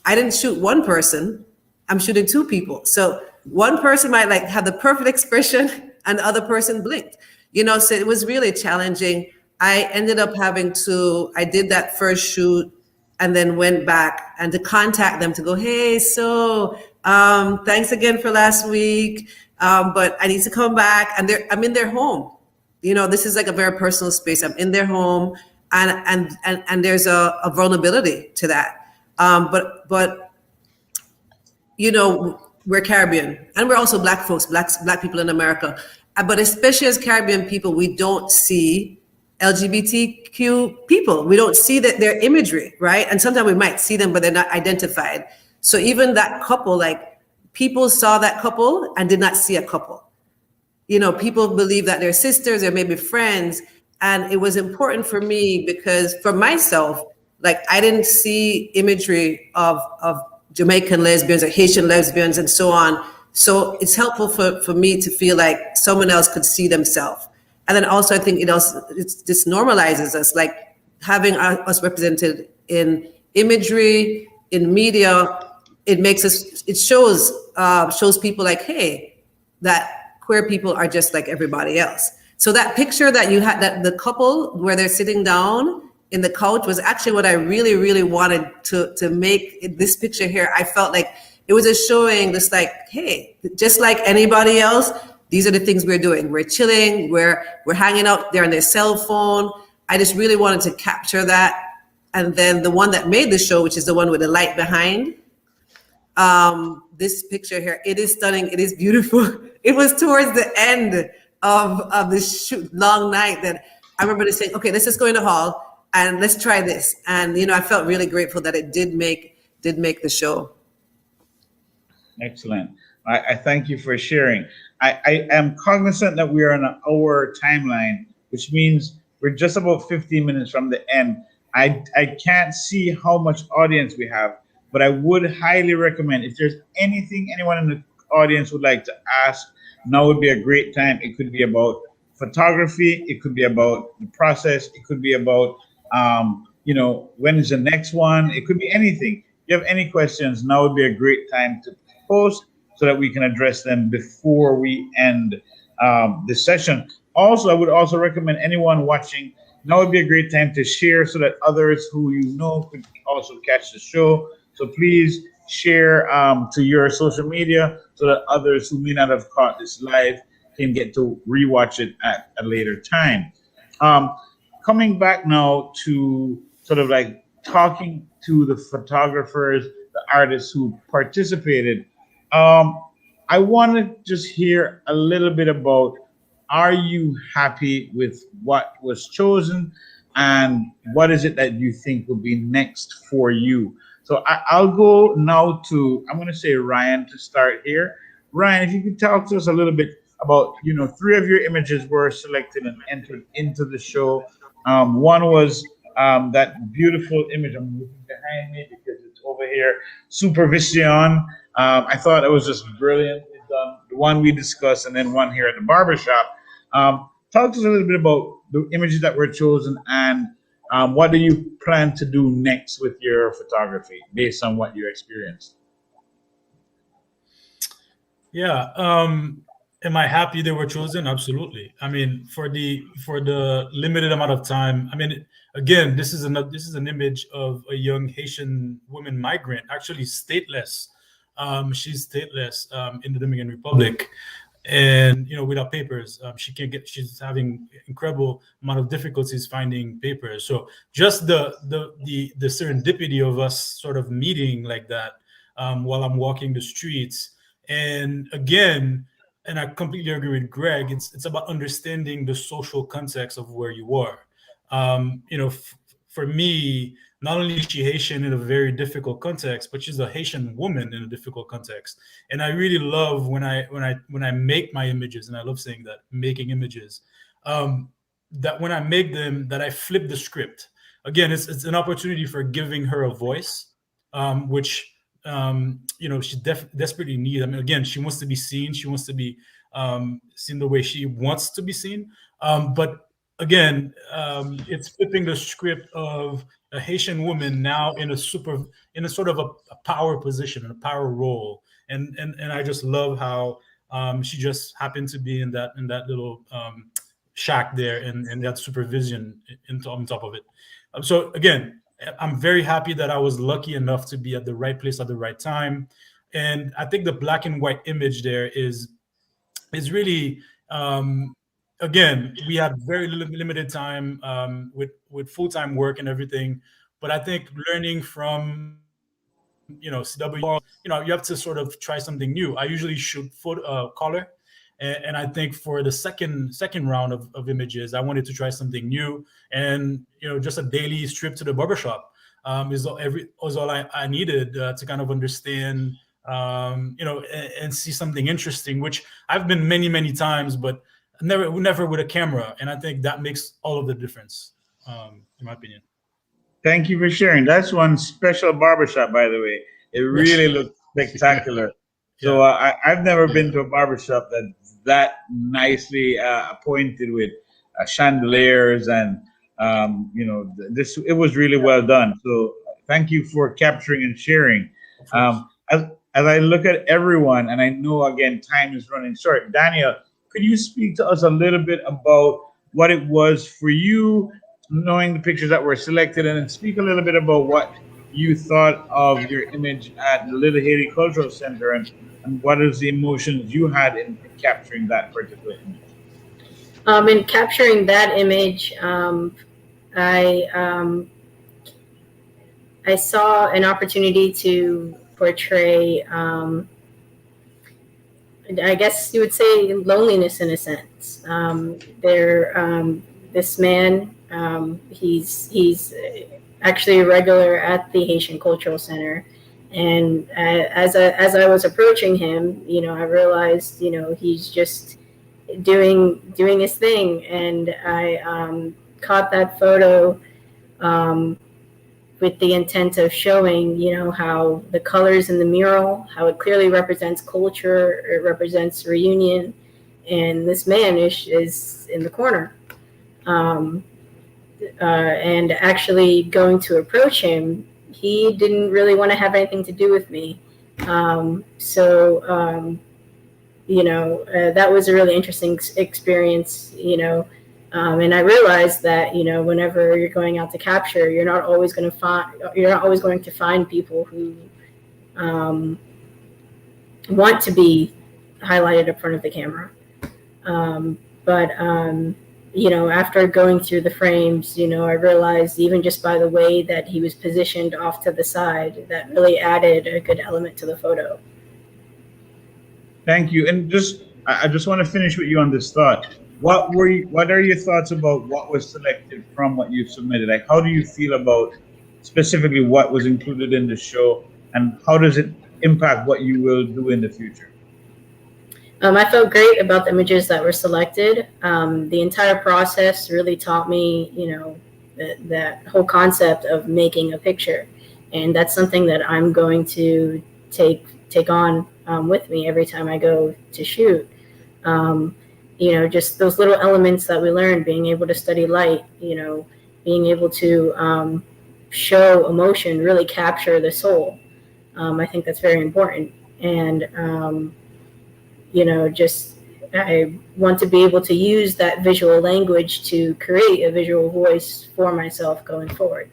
I didn't shoot one person, I'm shooting two people. So one person might like have the perfect expression and the other person blinked, you know, so it was really challenging. I ended up I did that first shoot and then went back and to contact them to go, hey, so thanks again for last week, but I need to come back. And I'm in their home. You know, this is like a very personal space. I'm in their home, and there's a vulnerability to that. But you know, we're Caribbean, and we're also Black folks, Black people in America. But especially as Caribbean people, we don't see LGBTQ people. We don't see their imagery, right? And sometimes we might see them, but they're not identified. So even that couple, like people saw that couple and did not see a couple. You know, people believe that they're sisters or maybe friends. And it was important for me because for myself, like I didn't see imagery of Jamaican lesbians or Haitian lesbians and so on. So it's helpful for me to feel like someone else could see themselves. And then also I think this normalizes us, like having us represented in imagery, in media, it shows people like, hey, that queer people are just like everybody else. So that picture that you had, that the couple where they're sitting down in the couch was actually what I really, really wanted to make this picture here. I felt like it was just showing this like, hey, just like anybody else, these are the things we're doing. We're chilling, we're hanging out there on their cell phone. I just really wanted to capture that. And then the one that made the show, which is the one with the light behind, this picture here, it is stunning, it is beautiful. It was towards the end of this long night that I remember just saying, okay, let's just go in the hall and let's try this. And, you know, I felt really grateful that it did make the show. Excellent. I thank you for sharing. I am cognizant that we are on an hour timeline, which means we're just about 15 minutes from the end. I can't see how much audience we have, but I would highly recommend if there's anything anyone in the audience would like to ask, now would be a great time. It could be about photography. It could be about the process. It could be about, you know, when is the next one? It could be anything. If you have any questions, now would be a great time to post so that we can address them before we end this session. Also, I would also recommend anyone watching, now would be a great time to share so that others who you know could also catch the show. So please share to your social media so that others who may not have caught this live can get to rewatch it at a later time. Coming back now to sort of like talking to the photographers, the artists who participated, I want to just hear a little bit about, are you happy with what was chosen and what is it that you think will be next for you? So I'll go now to, I'm going to say Ryan to start here. Ryan, if you could talk to us a little bit about, you know, 3 of your images were selected and entered into the show. One was that beautiful image I'm looking behind me because it's over here, Supervision. I thought it was just brilliantly done. The one we discussed and then one here at the barbershop. Talk to us a little bit about the images that were chosen and what do you plan to do next with your photography based on what you experienced? Yeah. Am I happy they were chosen? Absolutely. I mean, for the limited amount of time. I mean, again, this is an image of a young Haitian woman migrant, actually stateless. She's stateless in the Dominican Republic, and you know, without papers, she's having incredible amount of difficulties finding papers. So just the serendipity of us sort of meeting like that while I'm walking the streets, and again. And I completely agree with Greg. It's about understanding the social context of where you are. You know, for me, not only is she Haitian in a very difficult context, but she's a Haitian woman in a difficult context. And I really love when I make my images, and I love saying that, making images, that when I make them, that I flip the script. Again, it's an opportunity for giving her a voice, which you know, she desperately needs. I mean, again, she wants to be seen. She wants to be seen the way she wants to be seen. But again, it's flipping the script of a Haitian woman now in a sort of a power position, in a power role, and I just love how she just happened to be in that little shack there, and that supervision on top of it. So again, I'm very happy that I was lucky enough to be at the right place at the right time, and I think the black and white image there is really again, we have very limited time with full-time work and everything, but I think learning from CW, you have to sort of try something new. I usually shoot color, and I think for the second round of images, I wanted to try something new, and just a daily trip to the barbershop was all I needed to kind of understand, and see something interesting, which I've been many times, but never with a camera, and I think that makes all of the difference, in my opinion. Thank you for sharing. That's one special barbershop, by the way. It really looks spectacular. So I've never been to a barbershop that's that nicely appointed with chandeliers and it was really well done. So thank you for capturing and sharing. As I look at everyone, and I know again time is running short, Danielle, could you speak to us a little bit about what it was for you, knowing the pictures that were selected, and then speak a little bit about what you thought of your image at the Little Haiti Cultural Center, and what is the emotions you had in capturing that particular image? In capturing that image, I saw an opportunity to portray, I guess you would say, loneliness in a sense. This man, he's actually a regular at the Haitian Cultural Center, and as I was approaching him, I realized, he's just doing his thing, and I caught that photo with the intent of showing, how the colors in the mural, how it clearly represents culture, it represents reunion, and this man is in the corner. And actually going to approach him, he didn't really want to have anything to do with me. That was a really interesting experience, and I realized that, whenever you're going out to capture, you're not always going to find people who want to be highlighted in front of the camera. After going through the frames, I realized, even just by the way that he was positioned off to the side, that really added a good element to the photo. Thank you. And I just want to finish with you on this thought. What are your thoughts about what was selected from what you submitted? Like, how do you feel about specifically what was included in the show, and how does it impact what you will do in the future? I felt great about the images that were selected. The entire process really taught me, that whole concept of making a picture, and that's something that I'm going to take on with me every time I go to shoot. Just those little elements that we learned, being able to study light, being able to show emotion, really capture the soul. I think that's very important, and I want to be able to use that visual language to create a visual voice for myself going forward.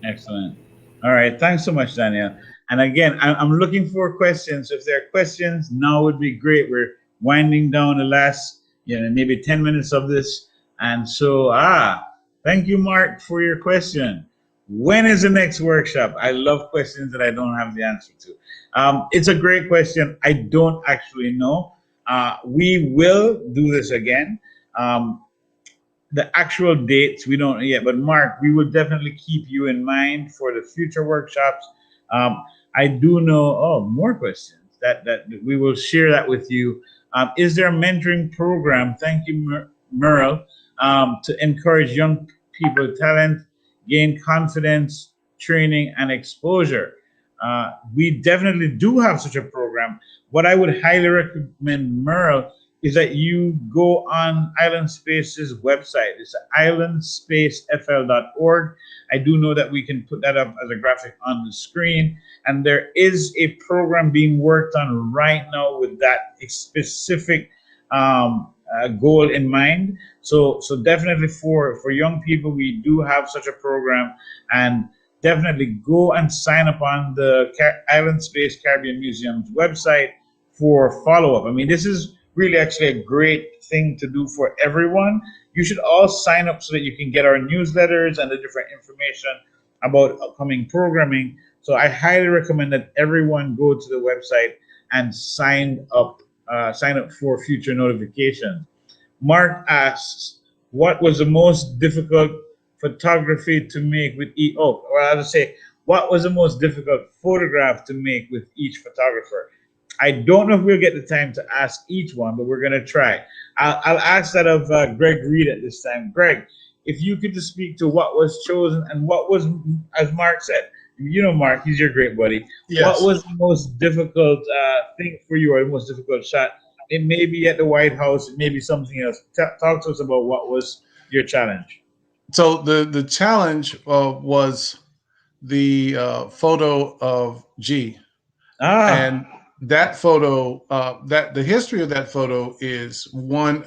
Excellent. All right. Thanks so much, Danielle. And again, I'm looking for questions. If there are questions, now would be great. We're winding down the last, maybe 10 minutes of this. And so, thank you, Mark, for your question. When is the next workshop? I love questions that I don't have the answer to. It's a great question. I don't actually know. We will do this again. The actual dates, we don't know yet. But Mark, we will definitely keep you in mind for the future workshops. I do know, more questions that we will share that with you. Is there a mentoring program? Thank you, Merle, to encourage young people talent, gain confidence, training, and exposure. We definitely do have such a program. what I would highly recommend, Merle, is that you go on Island Space's website. It's islandspacefl.org. I do know that we can put that up as a graphic on the screen. And there is a program being worked on right now with that specific goal in mind. So definitely for young people, we do have such a program, and definitely go and sign up on the Island Space Caribbean Museum's website for follow-up. I mean, this is really actually a great thing to do for everyone. You should all sign up so that you can get our newsletters and the different information about upcoming programming. So I highly recommend that everyone go to the website and sign up for future notifications. Mark asks, what was the most difficult photography to make with I'll just say, what was the most difficult photograph to make with each photographer? I don't know if we'll get the time to ask each one, but we're going to try. I'll ask that of Greg Reed at this time. Greg, if you could just speak to what was chosen and what was, as Mark said, you know Mark, he's your great buddy. Yes. What was the most difficult thing for you, or the most difficult shot? It may be at the White House, it may be something else. Talk to us about what was your challenge. So the challenge was the photo of G. And that photo, that the history of that photo is one.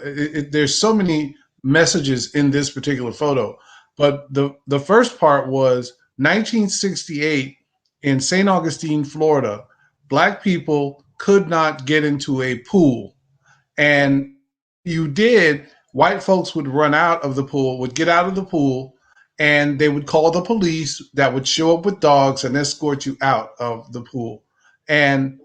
There's so many messages in this particular photo, but the first part was 1968 in St. Augustine, Florida. Black people could not get into a pool, and you did. White folks would run out of the pool, would get out of the pool, and they would call the police that would show up with dogs and escort you out of the pool. And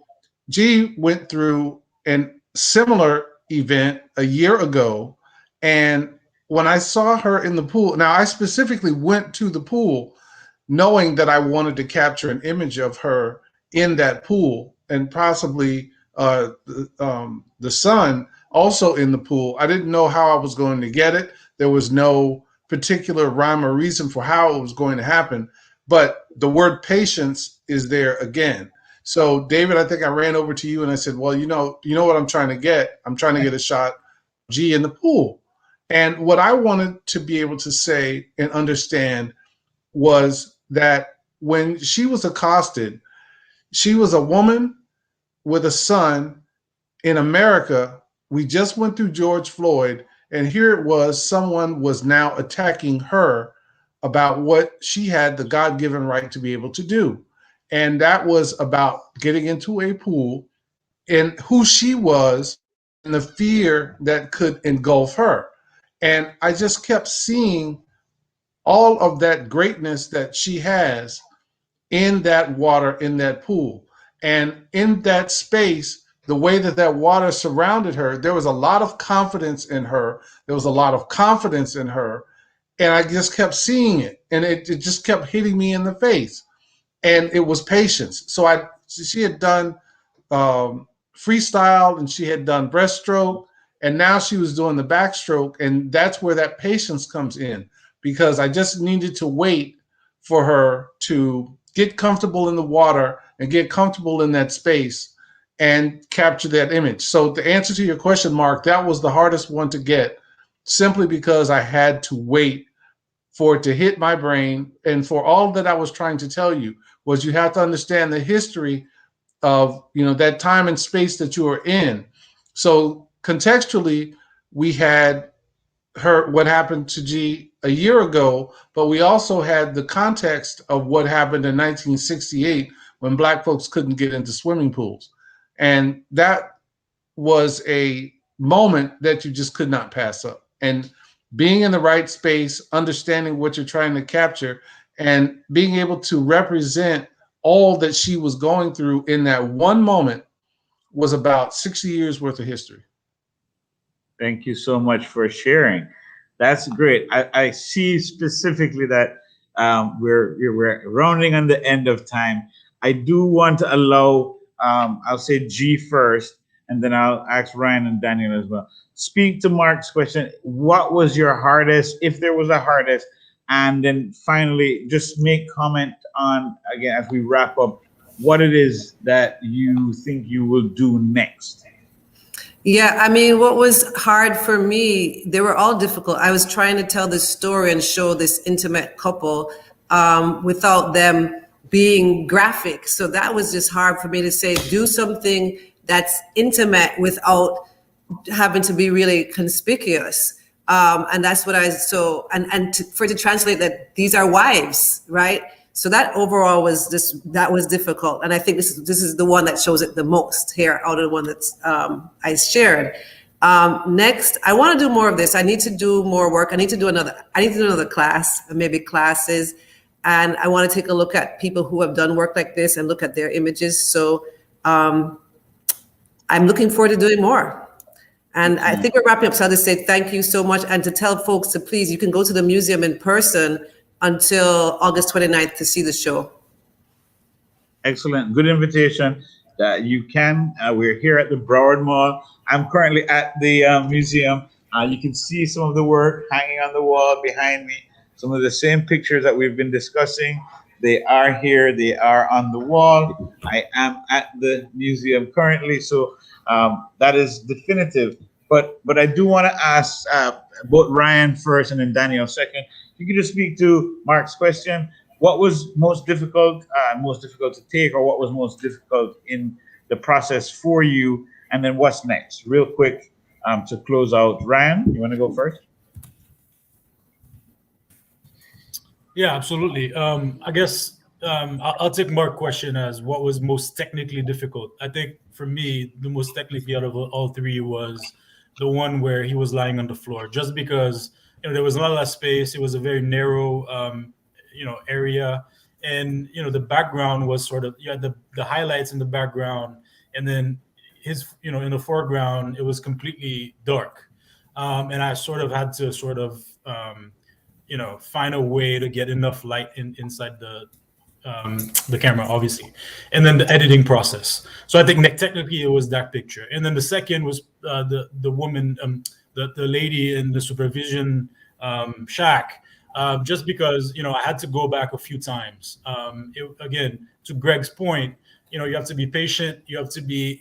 G went through a similar event a year ago, and when I saw her in the pool, now I specifically went to the pool knowing that I wanted to capture an image of her in that pool, and possibly the son also in the pool. I didn't know how I was going to get it. There was no particular rhyme or reason for how it was going to happen, but the word patience is there again. So David, I think I ran over to you and I said, well, you know what I'm trying to get? I'm trying to get a shot of G in the pool. And what I wanted to be able to say and understand was that when she was accosted, she was a woman with a son in America. We just went through George Floyd, and here it was, someone was now attacking her about what she had the God-given right to be able to do. And that was about getting into a pool and who she was and the fear that could engulf her. And I just kept seeing all of that greatness that she has in that water, in that pool. And in that space, the way that water surrounded her, there was a lot of confidence in her. There was a lot of confidence in her. And I just kept seeing it. And it just kept hitting me in the face. And it was patience. So she had done freestyle, and she had done breaststroke, and now she was doing the backstroke. And that's where that patience comes in, because I just needed to wait for her to get comfortable in the water and get comfortable in that space and capture that image. So to answer to your question, Mark, that was the hardest one to get, simply because I had to wait for it to hit my brain. And for all that I was trying to tell you was, you have to understand the history of, that time and space that you are in. So contextually, we had what happened to G a year ago, but we also had the context of what happened in 1968 when Black folks couldn't get into swimming pools. And that was a moment that you just could not pass up. And being in the right space, understanding what you're trying to capture, and being able to represent all that she was going through in that one moment was about 60 years worth of history. Thank you so much for sharing. That's great. I see specifically that we're rounding on the end of time. I do want to allow, I'll say G first, and then I'll ask Ryan and Danielle as well. Speak to Mark's question. What was your hardest, if there was a hardest? And then finally, just make comment on, again, as we wrap up, what it is that you think you will do next. Yeah, I mean, what was hard for me, they were all difficult. I was trying to tell this story and show this intimate couple without them being graphic. So that was just hard for me to say, do something that's intimate without having to be really conspicuous. And that's what for it to translate that these are wives, right? So that overall was that was difficult. And I think this is the one that shows it the most here out of the one that's I shared. Next, I want to do more of this. I need to do more work. I need to do another class, maybe classes. And I want to take a look at people who have done work like this and look at their images. So I'm looking forward to doing more. And I think we're wrapping up. So I'll just say thank you so much. And to tell folks to please, you can go to the museum in person until August 29th to see the show. Excellent. Good invitation that you can. We're here at the Broward Mall. I'm currently at the museum. You can see some of the work hanging on the wall behind me. Some of the same pictures that we've been discussing. They are here. They are on the wall. I am at the museum currently. So that is definitive. But I do want to ask both Ryan first and then Danielle second. You could just speak to Mark's question. What was most difficult to take, or what was most difficult in the process for you? And then what's next? Real quick to close out. Ryan, you want to go first? Yeah, absolutely. I guess I'll take Mark's question as what was most technically difficult. I think for me, the most technically out of all three was the one where he was lying on the floor, just because there was a lot less space. It was a very narrow, area, and the background was sort of, you had the highlights in the background, and then his, in the foreground, it was completely dark, and I sort of had to find a way to get enough light inside the camera, obviously, and then the editing process. So I think technically it was that picture, and then the second was the woman, the lady in the supervision shack, just because I had to go back a few times. Again, to Greg's point, you have to be patient. You have to be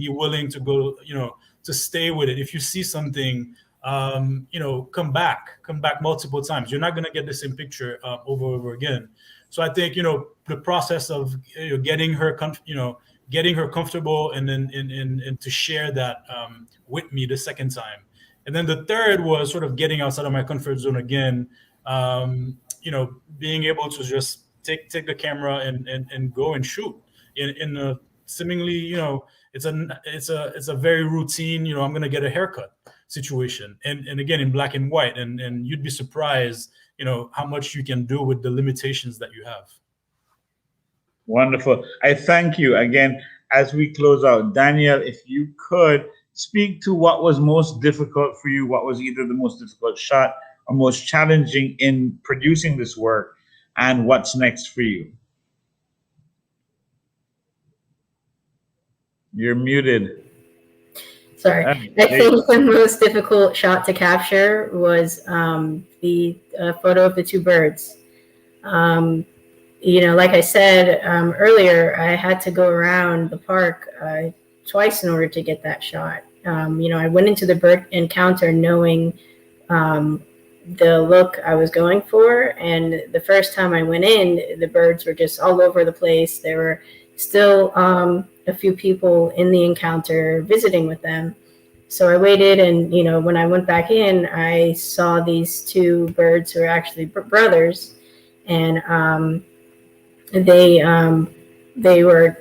willing to go, to stay with it. If you see something, come back multiple times. You're not going to get the same picture over and over again. So I think the process of getting her comfortable, and then and to share that with me the second time, and then the third was sort of getting outside of my comfort zone again. Being able to just take the camera and go and shoot in a seemingly it's a very routine I'm going to get a haircut situation, and again in black and white, and you'd be surprised how much you can do with the limitations that you have. Wonderful. I thank you again. As we close out, Danielle, if you could speak to what was most difficult for you, what was either the most difficult shot or most challenging in producing this work, and what's next for you. You're muted. Sorry. I think the most difficult shot to capture was the photo of the two birds. Like I said earlier, I had to go around the park twice in order to get that shot. I went into the bird encounter knowing the look I was going for. And the first time I went in, the birds were just all over the place. There were still a few people in the encounter visiting with them. So I waited, and when I went back in, I saw these two birds who are actually brothers, and they were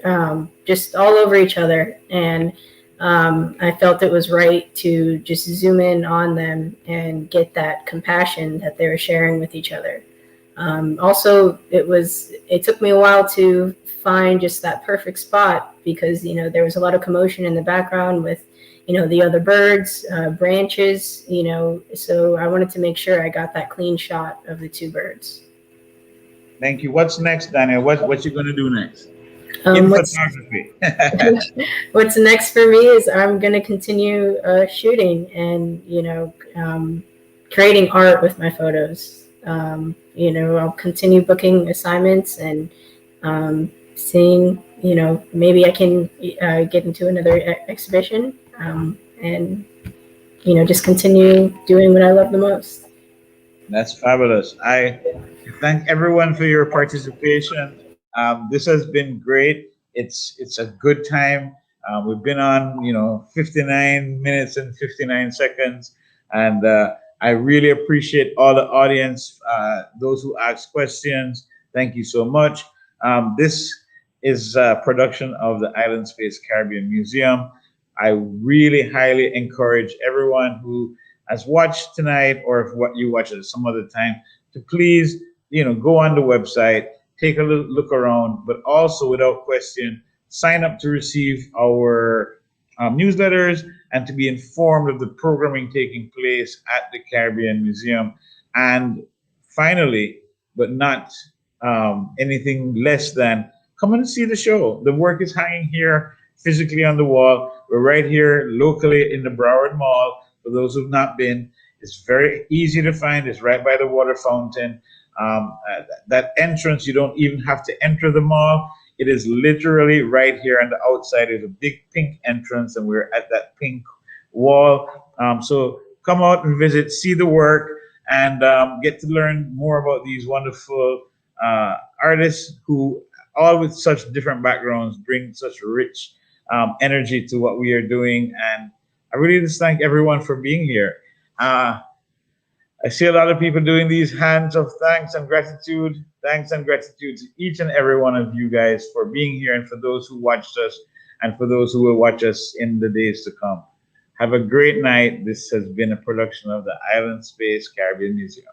just all over each other, and I felt it was right to just zoom in on them and get that compassion that they were sharing with each other. Also, it took me a while to find just that perfect spot, because there was a lot of commotion in the background with the other birds, branches, so I wanted to make sure I got that clean shot of the two birds. Thank you. What's next, Danielle? What you going to do next? In photography. What's next for me is I'm going to continue shooting and, creating art with my photos. I'll continue booking assignments and seeing you know, maybe I can get into another exhibition and, you know, just continue doing what I love the most. That's fabulous. I thank everyone for your participation. This has been great. It's a good time. We've been on, 59 minutes and 59 seconds, and I really appreciate all the audience, those who asked questions. Thank you so much. This is a production of the Island Space Caribbean Museum. I really highly encourage everyone who has watched tonight, or if what you watch at some other time, to please, go on the website, take a look around, but also without question, sign up to receive our newsletters and to be informed of the programming taking place at the Caribbean Museum. And finally, but not anything less than, come and see the show. The work is hanging here physically on the wall. We're right here locally in the Broward Mall. For those who've not been, it's very easy to find. It's right by the water fountain. That entrance, you don't even have to enter the mall. It is literally right here on the outside. There's a big pink entrance, and we're at that pink wall. So come out and visit, see the work, and get to learn more about these wonderful artists who, all with such different backgrounds, bring such rich energy to what we are doing. And I really just thank everyone for being here. I see a lot of people doing these hands of thanks and gratitude. Thanks and gratitude to each and every one of you guys for being here, and for those who watched us, and for those who will watch us in the days to come. Have a great night. This has been a production of the Island Space Caribbean Museum.